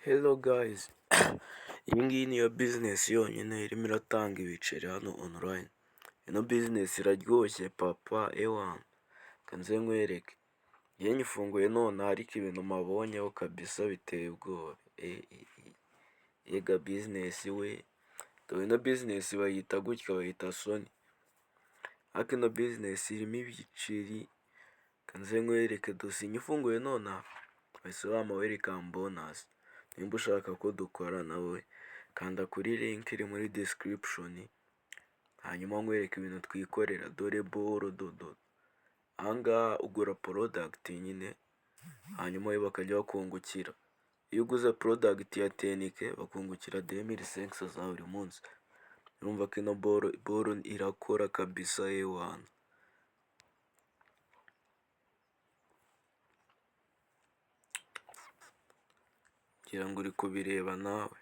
Hello guys, iyi ngiyi niyo business yonyine irimo iratanga ibiceri hano online. Ino business iraryoshye papa ewana, kanze nkwereke. Njye nyifunguye none ariko ibintu mabonyeho kabisa biteye ubwoba. Yega business we, dore ino business bayita gutya, bayita Sony. Ariko ino business irimo ibiceri, kanze nkwereke dosiye nyifunguye nonaha, bahise bampa welcome bonus. Nimba ushaka ko dukora nawe kanda kuri link iri muri description, hanyuma nkwereke ibintu twikorera. Dore boro dodo, ahangaha ugura product nyine, hanyuma we bakajya bakungukira. Iyo uguze product ya 10k bakungukira 2500 za buri munsi. Urumva ko ino boro irakora kabisa ewana. Ngira ngo uri kubireba nawe.